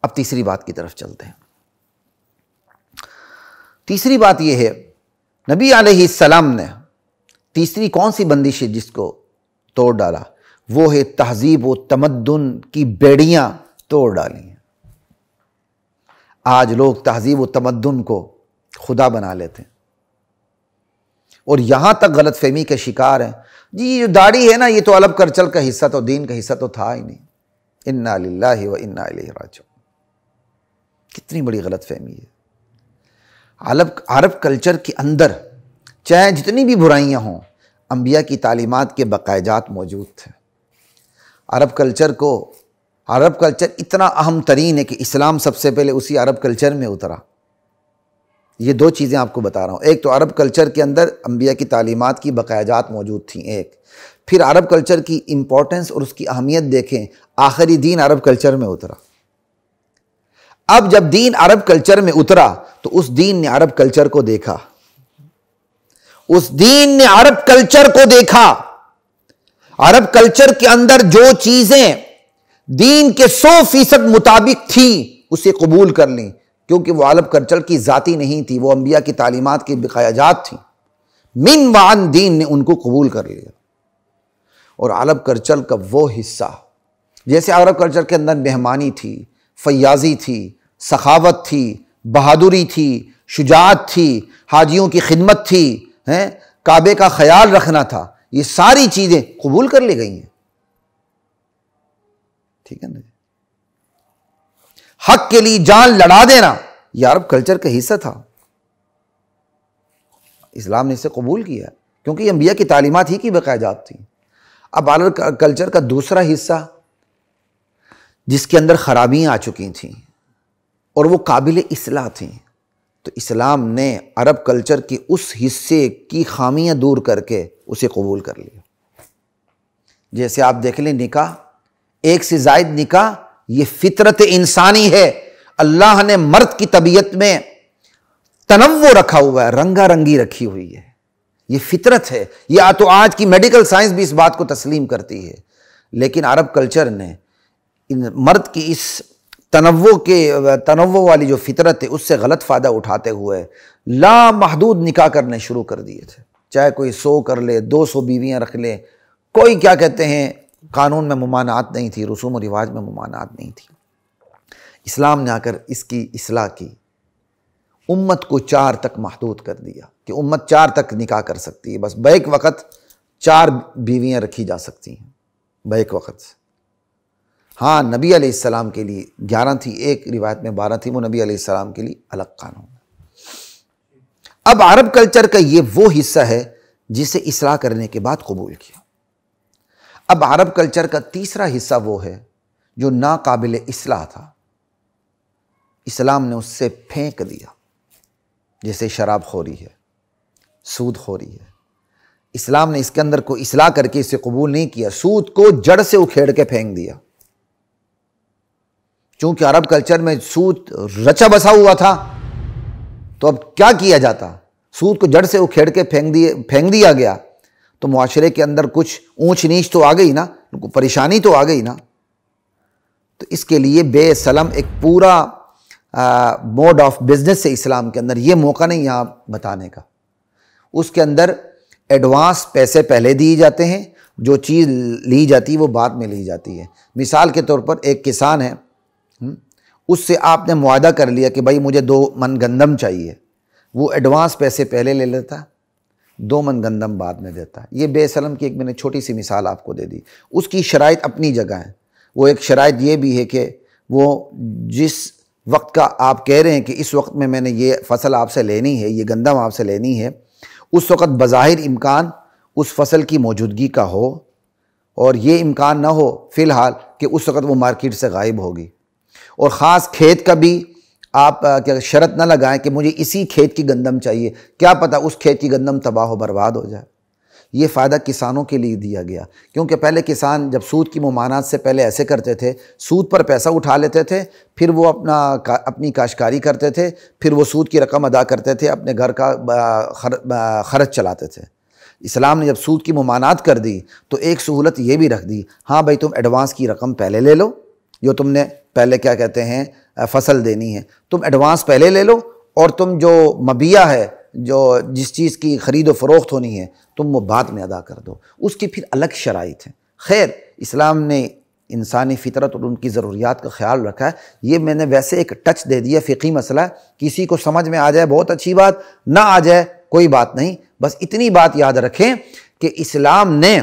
اب تیسری بات کی طرف چلتے ہیں۔ تیسری بات یہ ہے، نبی علیہ السلام نے تیسری کون سی بندش ہے جس کو توڑ ڈالا؟ وہ ہے تہذیب و تمدن کی بیڑیاں توڑ ڈالی ہیں۔ آج لوگ تہذیب و تمدن کو خدا بنا لیتے ہیں اور یہاں تک غلط فہمی کے شکار ہیں، جی یہ جو داڑھی ہے نا یہ تو عرب کلچر کا حصہ تو دین کا حصہ تو تھا ہی نہیں۔ انا للہ و انا الیہ راجعون۔ کتنی بڑی غلط فہمی ہے۔ عرب کلچر کے اندر چاہے جتنی بھی برائیاں ہوں، انبیاء کی تعلیمات کے بقایات موجود تھے۔ عرب کلچر اتنا اہم ترین ہے کہ اسلام سب سے پہلے اسی عرب کلچر میں اترا۔ یہ دو چیزیں آپ کو بتا رہا ہوں، ایک تو عرب کلچر کے اندر انبیاء کی تعلیمات کی بقایات موجود تھیں، ایک پھر عرب کلچر کی امپورٹنس اور اس کی اہمیت دیکھیں، آخری دین عرب کلچر میں اترا۔ اب جب دین عرب کلچر میں اترا تو اس دین نے عرب کلچر کو دیکھا، اس دین نے عرب کلچر کو دیکھا۔ عرب کلچر کے اندر جو چیزیں دین کے 100% مطابق تھی اسے قبول کر لیں، کیونکہ وہ عرب کلچر کی ذاتی نہیں تھی، وہ انبیاء کی تعلیمات کی بقایات تھیں۔ من وعن دین نے ان کو قبول کر لیا۔ اور عرب کلچر کا وہ حصہ، جیسے عرب کلچر کے اندر مہمانی تھی، فیاضی تھی، سخاوت تھی، بہادری تھی، شجاعت تھی، حاجیوں کی خدمت تھی، کعبے کا خیال رکھنا تھا، یہ ساری چیزیں قبول کر لی گئی ہیں۔ ٹھیک ہے نا؟ حق کے لیے جان لڑا دینا یہ عرب کلچر کا حصہ تھا۔ اسلام نے اسے قبول کیا کیونکہ یہ انبیاء کی تعلیمات ہی کی بقایات تھیں۔ اب عرب کلچر کا دوسرا حصہ جس کے اندر خرابیاں آ چکی تھیں اور وہ قابل اصلاح تھیں، تو اسلام نے عرب کلچر کے اس حصے کی خامیاں دور کر کے اسے قبول کر لیا۔ جیسے آپ دیکھ لیں، نکاح، ایک سے زائد نکاح یہ فطرت انسانی ہے۔ اللہ نے مرد کی طبیعت میں تنوع رکھا ہوا ہے، رنگا رنگی رکھی ہوئی ہے، یہ فطرت ہے۔ یہ تو آج کی میڈیکل سائنس بھی اس بات کو تسلیم کرتی ہے، لیکن عرب کلچر نے مرد کی اس تنوع والی جو فطرت ہے اس سے غلط فائدہ اٹھاتے ہوئے لامحدود نکاح کرنے شروع کر دیے تھے۔ چاہے کوئی 100 کر لے، 200 بیویاں رکھ لے، کوئی کیا کہتے ہیں قانون میں ممانعت نہیں تھی، رسوم و رواج میں ممانعت نہیں تھی۔ اسلام نے آ کر اس کی اصلاح کی، امت کو 4 تک محدود کر دیا کہ امت 4 تک نکاح کر سکتی ہے، بس بیک وقت 4 بیویاں رکھی جا سکتی ہیں بیک وقت سے۔ ہاں نبی علیہ السلام کے لیے 11 تھی، ایک روایت میں 12 تھی، وہ نبی علیہ السلام کے لیے الگ قانون۔ اب عرب کلچر کا یہ وہ حصہ ہے جسے اصلاح کرنے کے بعد قبول کیا۔ اب عرب کلچر کا تیسرا حصہ وہ ہے جو ناقابل اصلاح تھا، اسلام نے اس سے پھینک دیا، جیسے شراب خوری ہے، سود خوری ہے۔ اسلام نے اس کے اندر کو اصلاح کر کے اسے قبول نہیں کیا، سود کو جڑ سے اکھیڑ کے پھینک دیا۔ چونکہ عرب کلچر میں سود رچا بسا ہوا تھا، تو اب کیا کیا جاتا؟ سود کو جڑ سے اکھیڑ کے پھینک دیا گیا، تو معاشرے کے اندر کچھ اونچ نیچ تو آ گئی نا، پریشانی تو آ گئی نا۔ تو اس کے لیے بے سلم ایک پورا موڈ آف بزنس ہے اسلام کے اندر، یہ موقع نہیں یہاں بتانے کا۔ اس کے اندر ایڈوانس پیسے پہلے دیے جاتے ہیں، جو چیز لی جاتی ہے وہ بعد میں لی جاتی ہے۔ مثال کے طور پر ایک کسان ہے، اس سے آپ نے معاہدہ کر لیا کہ بھائی مجھے 2 من گندم چاہیے، وہ ایڈوانس پیسے پہلے لے لیتا، 2 من گندم بعد میں دیتا ہے۔ یہ بے سلم کی ایک میں نے چھوٹی سی مثال آپ کو دے دی، اس کی شرائط اپنی جگہ ہیں۔ وہ ایک شرائط یہ بھی ہے کہ وہ جس وقت کا آپ کہہ رہے ہیں کہ اس وقت میں نے یہ فصل آپ سے لینی ہے، یہ گندم آپ سے لینی ہے، اس وقت بظاہر امکان اس فصل کی موجودگی کا ہو، اور یہ امکان نہ ہو فی الحال کہ اس وقت وہ مارکیٹ سے غائب ہوگی۔ اور خاص کھیت کا بھی آپ کیا شرط نہ لگائیں کہ مجھے اسی کھیت کی گندم چاہیے، کیا پتہ اس کھیت کی گندم تباہ و برباد ہو جائے۔ یہ فائدہ کسانوں کے لیے دیا گیا، کیونکہ پہلے کسان جب سود کی ممانعت سے پہلے ایسے کرتے تھے، سود پر پیسہ اٹھا لیتے تھے، پھر وہ اپنی کاشتکاری کرتے تھے، پھر وہ سود کی رقم ادا کرتے تھے، اپنے گھر کا خرچ چلاتے تھے۔ اسلام نے جب سود کی ممانعت کر دی تو ایک سہولت یہ بھی رکھ دی، ہاں بھائی تم ایڈوانس کی رقم پہلے لے لو، جو تم نے پہلے کیا کہتے ہیں فصل دینی ہے، تم ایڈوانس پہلے لے لو، اور تم جو مبیع ہے، جو جس چیز کی خرید و فروخت ہونی ہے، تم وہ بعد میں ادا کر دو۔ اس کی پھر الگ شرائط ہیں۔ خیر، اسلام نے انسانی فطرت اور ان کی ضروریات کا خیال رکھا ہے۔ یہ میں نے ویسے ایک ٹچ دے دیا، فقہی مسئلہ، کسی کو سمجھ میں آ جائے بہت اچھی بات، نہ آ جائے کوئی بات نہیں، بس اتنی بات یاد رکھیں کہ اسلام نے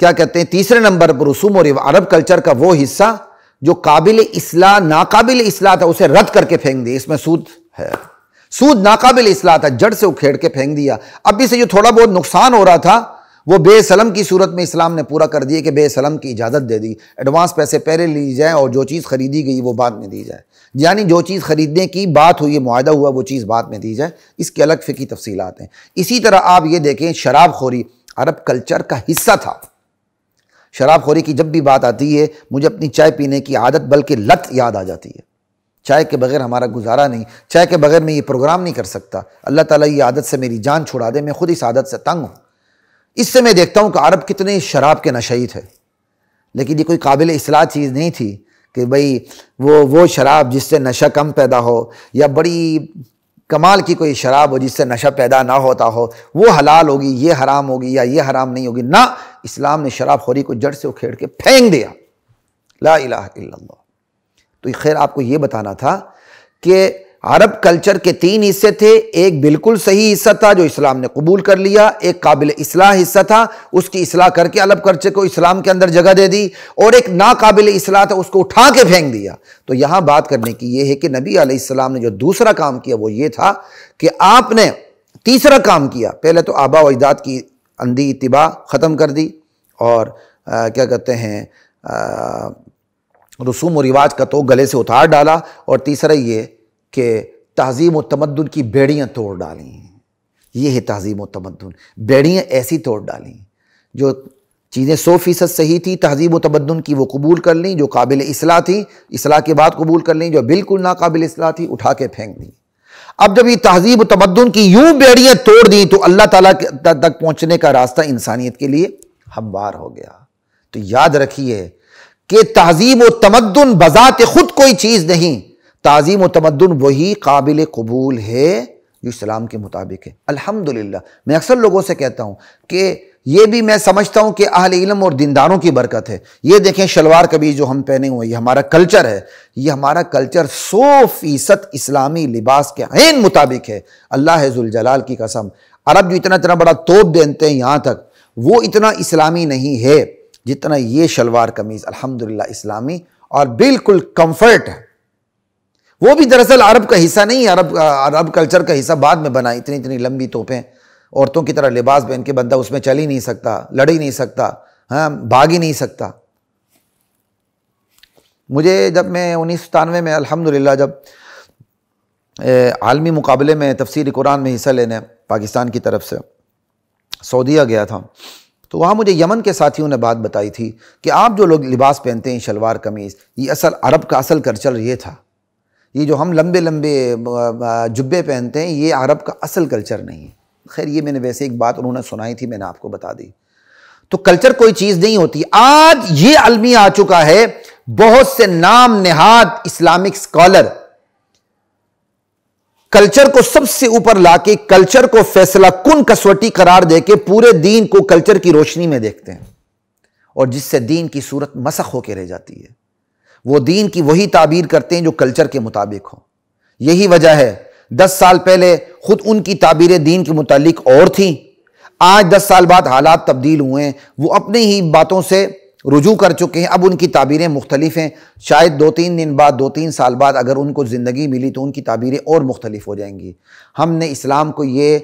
کیا کہتے ہیں تیسرے نمبر پر رسوم اور عرب کلچر کا وہ حصہ جو قابل اصلاح ناقابل اصلاح تھا اسے رد کر کے پھینک دیا۔ اس میں سود ہے، سود ناقابل اصلاح تھا، جڑ سے اکھیڑ کے پھینک دیا۔ اب بھی سے جو تھوڑا بہت نقصان ہو رہا تھا وہ بے سلم کی صورت میں اسلام نے پورا کر دیا کہ بے سلم کی اجازت دے دی، ایڈوانس پیسے پہلے لی جائیں اور جو چیز خریدی گئی وہ بعد میں دی جائے، یعنی جو چیز خریدنے کی بات ہوئی، معاہدہ ہوا، وہ چیز بعد میں دی جائے۔ اس کی الگ فقہی تفصیلات ہیں۔ اسی طرح آپ یہ دیکھیں، شراب خوری عرب کلچر کا حصہ تھا۔ شراب خوری کی جب بھی بات آتی ہے مجھے اپنی چائے پینے کی عادت بلکہ لت یاد آ جاتی ہے۔ چائے کے بغیر ہمارا گزارا نہیں، چائے کے بغیر میں یہ پروگرام نہیں کر سکتا۔ اللہ تعالیٰ یہ عادت سے میری جان چھڑا دے، میں خود اس عادت سے تنگ ہوں۔ اس سے میں دیکھتا ہوں کہ عرب کتنے شراب کے نشئی تھے، لیکن یہ کوئی قابل اصلاح چیز نہیں تھی کہ بھئی وہ شراب جس سے نشہ کم پیدا ہو، یا بڑی کمال کی کوئی شراب ہو جس سے نشہ پیدا نہ ہوتا ہو، وہ حلال ہوگی، یہ حرام ہوگی، یا یہ حرام نہیں ہوگی۔ نہ، اسلام نے شراب خوری کو جڑ سے اکھیڑ کے پھینک دیا۔ لا الہ الا اللہ۔ تو خیر آپ کو یہ بتانا تھا کہ عرب کلچر کے 3 حصے تھے، ایک بالکل صحیح حصہ تھا جو اسلام نے قبول کر لیا، ایک قابل اصلاح حصہ تھا، اس کی اصلاح کر کے عرب کلچر کو اسلام کے اندر جگہ دے دی، اور ایک ناقابل اصلاح تھا، اس کو اٹھا کے پھینک دیا۔ تو یہاں بات کرنے کی یہ ہے کہ نبی علیہ السلام نے جو دوسرا کام کیا وہ یہ تھا کہ آپ نے تیسرا کام کیا، پہلے تو آباء و اجداد کی اندھی اتباع ختم کر دی، اور کیا کہتے ہیں رسوم و رواج کا تو گلے سے اتار ڈالا، اور تیسرا یہ کہ تہذیب و تمدن کی بیڑیاں توڑ ڈالیں۔ یہ ہے تہذیب و تمدن، بیڑیاں ایسی توڑ ڈالیں، جو چیزیں 100% صحیح تھی تہذیب و تمدن کی وہ قبول کر لیں، جو قابل اصلاح تھی اصلاح کے بعد قبول کر لیں، جو بالکل ناقابل اصلاح تھی اٹھا کے پھینک دیں۔ اب جب یہ تہذیب و تمدن کی یوں بیڑیاں توڑ دیں تو اللہ تعالیٰ تک پہنچنے کا راستہ انسانیت کے لیے ہموار ہو گیا۔ تو یاد رکھیے کہ تہذیب و تمدن بذات خود کوئی چیز نہیں، تہذیب و تمدن وہی قابل قبول ہے جو اسلام کے مطابق ہے۔ الحمدللہ میں اکثر لوگوں سے کہتا ہوں کہ یہ بھی میں سمجھتا ہوں کہ اہل علم اور دینداروں کی برکت ہے۔ یہ دیکھیں شلوار قمیض جو ہم پہنے ہوئے، یہ ہمارا کلچر ہے، یہ ہمارا کلچر 100% اسلامی لباس کے عین مطابق ہے۔ اللہ ذوالجلال کی قسم، عرب جو اتنا بڑا توپ دیتے ہیں یہاں تک، وہ اتنا اسلامی نہیں ہے جتنا یہ شلوار قمیض الحمدللہ اسلامی اور بالکل کمفرٹ ہے۔ وہ بھی دراصل عرب کا حصہ نہیں، عرب کلچر کا حصہ بعد میں بنا۔ اتنی لمبی توپیں، عورتوں کی طرح لباس پہن کے بندہ اس میں چل ہی نہیں سکتا، لڑ ہی نہیں سکتا، بھاگ ہی نہیں سکتا۔ مجھے جب میں 1997 میں الحمدللہ جب عالمی مقابلے میں تفسیر قرآن میں حصہ لینے پاکستان کی طرف سے سعودیہ گیا تھا، تو وہاں مجھے یمن کے ساتھیوں نے بات بتائی تھی کہ آپ جو لوگ لباس پہنتے ہیں شلوار قمیض، یہ اصل عرب کا اصل کلچر یہ تھا۔ یہ جو ہم لمبے جبے پہنتے ہیں یہ عرب کا اصل کلچر نہیں ہے۔ خیر یہ میں نے ویسے ایک بات انہوں نے سنائی تھی، میں نے آپ کو بتا دی۔ تو کلچر کوئی چیز نہیں ہوتی۔ آج یہ المیہ آ چکا ہے، بہت سے نام نہاد اسلامک اسکالر کلچر کو سب سے اوپر لا کے کلچر کو فیصلہ کن کسوٹی قرار دے کے پورے دین کو کلچر کی روشنی میں دیکھتے ہیں، اور جس سے دین کی صورت مسخ ہو کے رہ جاتی ہے۔ وہ دین کی وہی تعبیر کرتے ہیں جو کلچر کے مطابق ہو۔ یہی وجہ ہے 10 سال پہلے خود ان کی تعبیریں دین کے متعلق اور تھیں، آج 10 سال بعد حالات تبدیل ہوئے ہیں، وہ اپنے ہی باتوں سے رجوع کر چکے ہیں، اب ان کی تعبیریں مختلف ہیں۔ شاید 2-3 دن بعد 2-3 سال بعد اگر ان کو زندگی ملی تو ان کی تعبیریں اور مختلف ہو جائیں گی۔ ہم نے اسلام کو یہ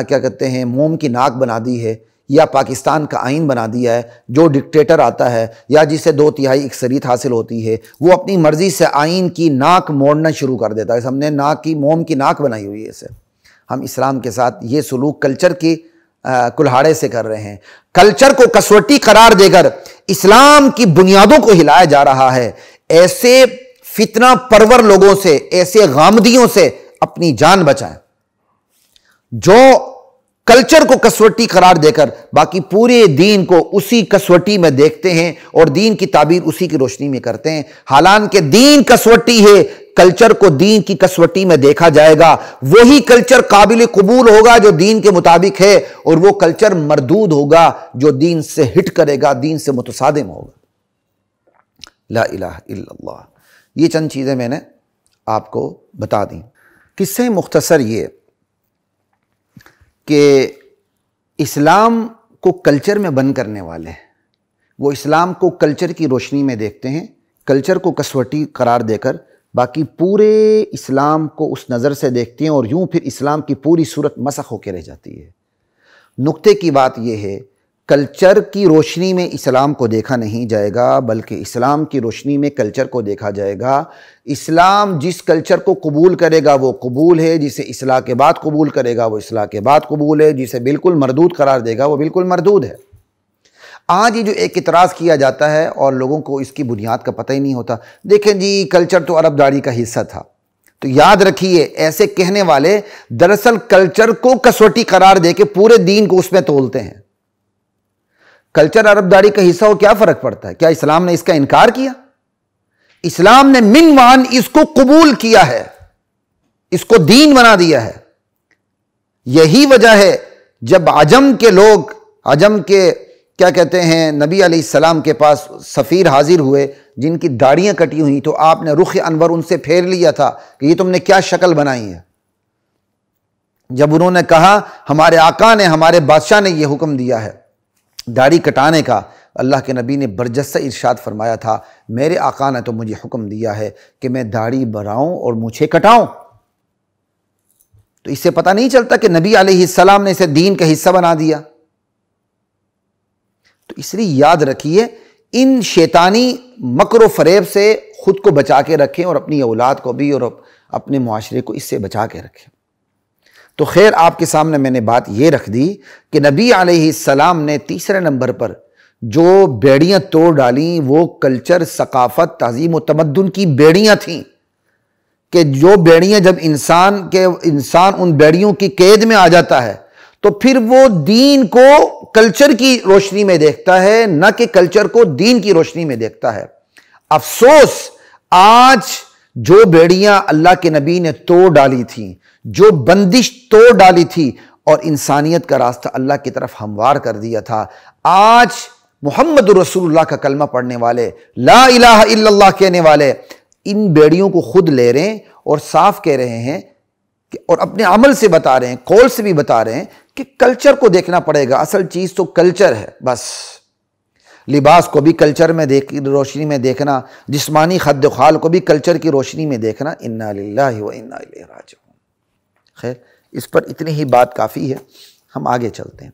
کیا کہتے ہیں موم کی ناک بنا دی ہے، یا پاکستان کا آئین بنا دیا ہے۔ جو ڈکٹیٹر آتا ہے یا جسے 2/3 اکثریت حاصل ہوتی ہے، وہ اپنی مرضی سے آئین کی ناک موڑنا شروع کر دیتا ہے۔ ہم نے موم کی ناک بنائی ہوئی ہے اسے۔ ہم اسلام کے ساتھ یہ سلوک کلچر کی کلہاڑے سے کر رہے ہیں۔ کلچر کو کسوٹی قرار دے کر اسلام کی بنیادوں کو ہلایا جا رہا ہے۔ ایسے فتنہ پرور لوگوں سے، ایسے غامدیوں سے اپنی جان بچائیں جو کلچر کو کسوٹی قرار دے کر باقی پورے دین کو اسی کسوٹی میں دیکھتے ہیں اور دین کی تعبیر اسی کی روشنی میں کرتے ہیں، حالانکہ دین کسوٹی ہے، کلچر کو دین کی کسوٹی میں دیکھا جائے گا، وہی کلچر قابل قبول ہوگا جو دین کے مطابق ہے، اور وہ کلچر مردود ہوگا جو دین سے ہٹ کرے گا، دین سے متصادم ہوگا۔ لا الہ الا اللہ۔ یہ چند چیزیں میں نے آپ کو بتا دیں۔ قصے مختصر یہ کہ اسلام کو کلچر میں بند کرنے والے ہیں، وہ اسلام کو کلچر کی روشنی میں دیکھتے ہیں، کلچر کو کسوٹی قرار دے کر باقی پورے اسلام کو اس نظر سے دیکھتے ہیں، اور یوں پھر اسلام کی پوری صورت مسخ ہو کے رہ جاتی ہے۔ نقطے کی بات یہ ہے، کلچر کی روشنی میں اسلام کو دیکھا نہیں جائے گا، بلکہ اسلام کی روشنی میں کلچر کو دیکھا جائے گا۔ اسلام جس کلچر کو قبول کرے گا وہ قبول ہے، جسے اصلاح کے بعد قبول کرے گا وہ اصلاح کے بعد قبول ہے، جسے بالکل مردود قرار دے گا وہ بالکل مردود ہے۔ آج یہ جو ایک اعتراض کیا جاتا ہے اور لوگوں کو اس کی بنیاد کا پتہ ہی نہیں ہوتا، دیکھیں جی کلچر تو عرب داڑھی کا حصہ تھا، تو یاد رکھیے ایسے کہنے والے دراصل کلچر کو کسوٹی قرار دے کے پورے دین کو اس میں تولتے ہیں۔ کلچر عرب داڑھی کا حصہ ہو، کیا فرق پڑتا ہے؟ کیا اسلام نے اس کا انکار کیا؟ اسلام نے من وان اس کو قبول کیا ہے، اس کو دین بنا دیا ہے۔ یہی وجہ ہے جب عجم کے لوگ، عجم کے کیا کہتے ہیں، نبی علیہ السلام کے پاس سفیر حاضر ہوئے جن کی داڑیاں کٹی ہوئی، تو آپ نے رخ انور ان سے پھیر لیا تھا کہ یہ تم نے کیا شکل بنائی ہے۔ جب انہوں نے کہا ہمارے آقا نے، ہمارے بادشاہ نے یہ حکم دیا ہے داڑھی کٹانے کا، اللہ کے نبی نے برجستہ ارشاد فرمایا تھا میرے آقا نے تو مجھے حکم دیا ہے کہ میں داڑھی بڑھاؤں اور مونچھیں کٹاؤں۔ تو اس سے پتہ نہیں چلتا کہ نبی علیہ السلام نے اسے دین کا حصہ بنا دیا۔ تو اس لیے یاد رکھیے ان شیطانی مکر و فریب سے خود کو بچا کے رکھیں، اور اپنی اولاد کو بھی اور اپنے معاشرے کو اس سے بچا کے رکھیں۔ تو خیر آپ کے سامنے میں نے بات یہ رکھ دی کہ نبی علیہ السلام نے تیسرے نمبر پر جو بیڑیاں توڑ ڈالیں وہ کلچر، ثقافت، تہذیب و تمدن کی بیڑیاں تھیں، کہ جو بیڑیاں جب انسان ان بیڑیوں کی قید میں آ جاتا ہے تو پھر وہ دین کو کلچر کی روشنی میں دیکھتا ہے، نہ کہ کلچر کو دین کی روشنی میں دیکھتا ہے۔ افسوس آج جو بیڑیاں اللہ کے نبی نے توڑ ڈالی تھیں، جو بندش توڑ ڈالی تھی اور انسانیت کا راستہ اللہ کی طرف ہموار کر دیا تھا، آج محمد رسول اللہ کا کلمہ پڑھنے والے، لا الہ الا اللہ کہنے والے ان بیڑیوں کو خود لے رہے ہیں اور صاف کہہ رہے ہیں اور اپنے عمل سے بتا رہے ہیں، قول سے بھی بتا رہے ہیں کہ کلچر کو دیکھنا پڑے گا، اصل چیز تو کلچر ہے۔ بس لباس کو بھی کلچر میں روشنی میں دیکھنا، جسمانی خد و خال کو بھی کلچر کی روشنی میں دیکھنا، انا للہ و انا الیہ راجعون۔ خیر اس پر اتنی ہی بات کافی ہے، ہم آگے چلتے ہیں۔